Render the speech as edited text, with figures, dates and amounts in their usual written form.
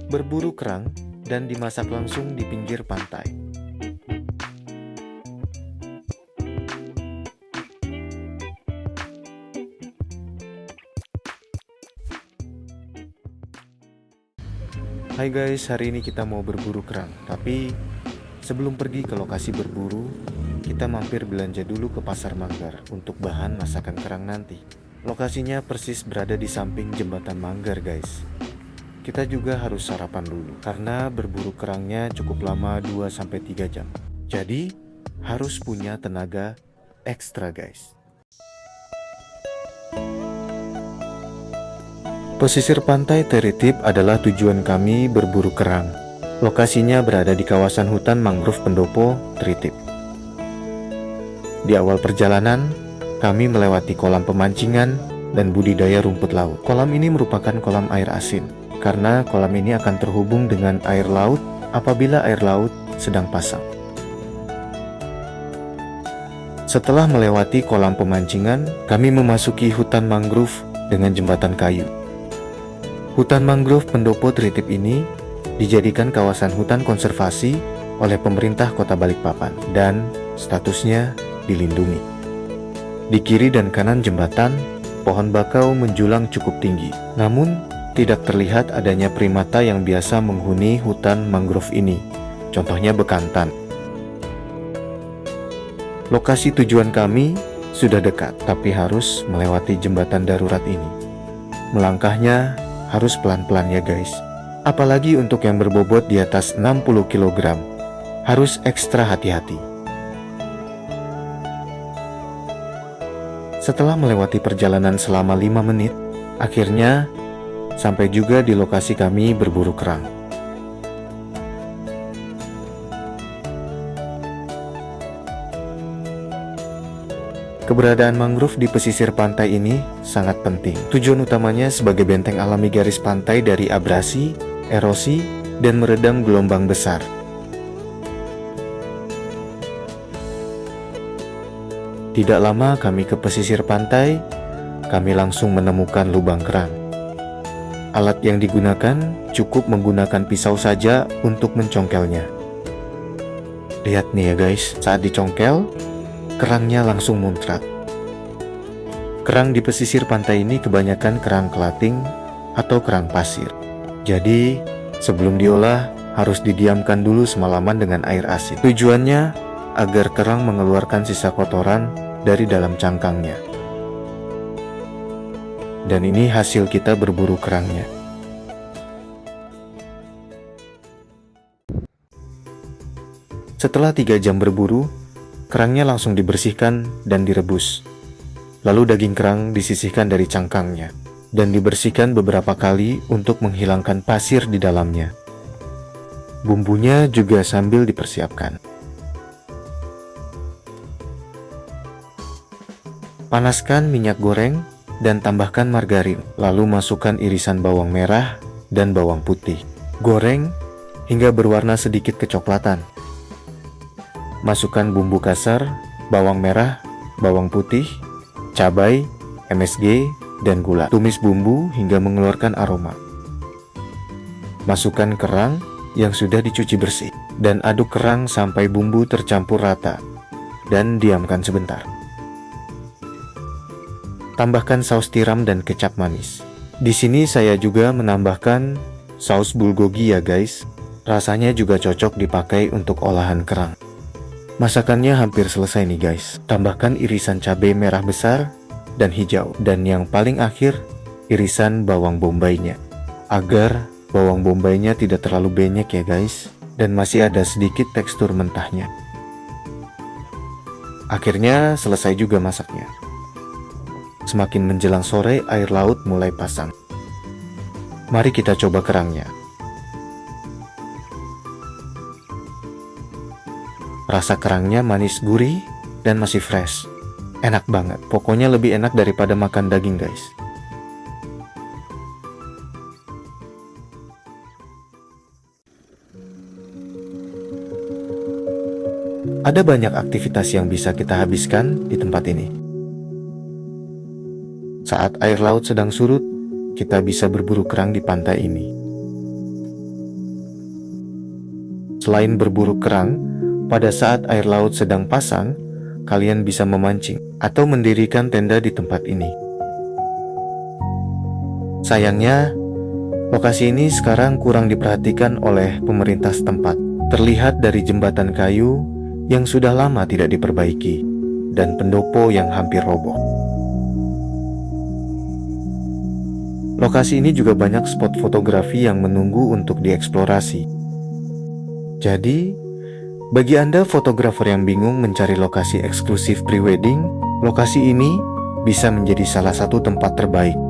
berburu kerang, dan dimasak langsung di pinggir pantai. Hai guys, hari ini kita mau berburu kerang. Tapi sebelum pergi ke lokasi berburu, kita mampir belanja dulu ke Pasar Manggar untuk bahan masakan kerang nanti. Lokasinya persis berada di samping jembatan Manggar guys. Kita juga harus sarapan dulu karena berburu kerangnya cukup lama 2-3 jam. Jadi harus punya tenaga ekstra guys. Pesisir pantai Teritip adalah tujuan kami berburu kerang. Lokasinya berada di kawasan hutan mangrove Pendopo, Teritip. Di awal perjalanan, kami melewati kolam pemancingan dan budidaya rumput laut. Kolam ini merupakan kolam air asin, karena kolam ini akan terhubung dengan air laut apabila air laut sedang pasang. Setelah melewati kolam pemancingan, kami memasuki hutan mangrove dengan jembatan kayu. Hutan mangrove Pendopo Teritip ini dijadikan kawasan hutan konservasi oleh pemerintah Kota Balikpapan dan statusnya dilindungi. Di kiri dan kanan jembatan, pohon bakau menjulang cukup tinggi. Namun, tidak terlihat adanya primata yang biasa menghuni hutan mangrove ini. Contohnya bekantan. Lokasi tujuan kami sudah dekat, tapi harus melewati jembatan darurat ini. Melangkahnya harus pelan-pelan ya guys. Apalagi untuk yang berbobot di atas 60 kg, harus ekstra hati-hati. Setelah melewati perjalanan selama 5 menit, akhirnya sampai juga di lokasi kami berburu kerang. Keberadaan mangrove di pesisir pantai ini sangat penting. Tujuan utamanya sebagai benteng alami garis pantai dari abrasi, erosi, dan meredam gelombang besar. Tidak lama kami ke pesisir pantai, kami langsung menemukan lubang kerang. Alat yang digunakan cukup menggunakan pisau saja untuk mencongkelnya. Lihat nih ya guys, saat dicongkel, kerangnya langsung muncrat. Kerang di pesisir pantai ini kebanyakan kerang kelating atau kerang pasir. Jadi, sebelum diolah harus didiamkan dulu semalaman dengan air asin. Tujuannya agar kerang mengeluarkan sisa kotoran dari dalam cangkangnya. Dan ini hasil kita berburu kerangnya. Setelah 3 jam berburu, kerangnya langsung dibersihkan dan direbus. Lalu daging kerang disisihkan dari cangkangnya dan dibersihkan beberapa kali untuk menghilangkan pasir di dalamnya. Bumbunya juga sambil dipersiapkan. Panaskan minyak goreng dan tambahkan margarin, lalu masukkan irisan bawang merah dan bawang putih. Goreng hingga berwarna sedikit kecoklatan. Masukkan bumbu kasar, bawang merah, bawang putih, cabai, MSG, dan gula. Tumis bumbu hingga mengeluarkan aroma. Masukkan kerang yang sudah dicuci bersih dan aduk kerang sampai bumbu tercampur rata dan diamkan sebentar. Tambahkan saus tiram dan kecap manis. Di sini saya juga menambahkan saus bulgogi ya guys. Rasanya juga cocok dipakai untuk olahan kerang. Masakannya hampir selesai nih guys. Tambahkan irisan cabai merah besar dan hijau. Dan yang paling akhir, irisan bawang bombaynya. Agar bawang bombaynya tidak terlalu banyak ya guys. Dan masih ada sedikit tekstur mentahnya. Akhirnya selesai juga masaknya. Semakin menjelang sore, air laut mulai pasang. Mari kita coba kerangnya. Rasa kerangnya manis gurih dan masih fresh. Enak banget, pokoknya lebih enak daripada makan daging guys. Ada banyak aktivitas yang bisa kita habiskan di tempat ini. Saat air laut sedang surut, kita bisa berburu kerang di pantai ini. Selain berburu kerang, pada saat air laut sedang pasang, kalian bisa memancing atau mendirikan tenda di tempat ini. Sayangnya, lokasi ini sekarang kurang diperhatikan oleh pemerintah setempat. Terlihat dari jembatan kayu yang sudah lama tidak diperbaiki dan pendopo yang hampir roboh. Lokasi ini juga banyak spot fotografi yang menunggu untuk dieksplorasi. Jadi, bagi Anda fotografer yang bingung mencari lokasi eksklusif prewedding, lokasi ini bisa menjadi salah satu tempat terbaik.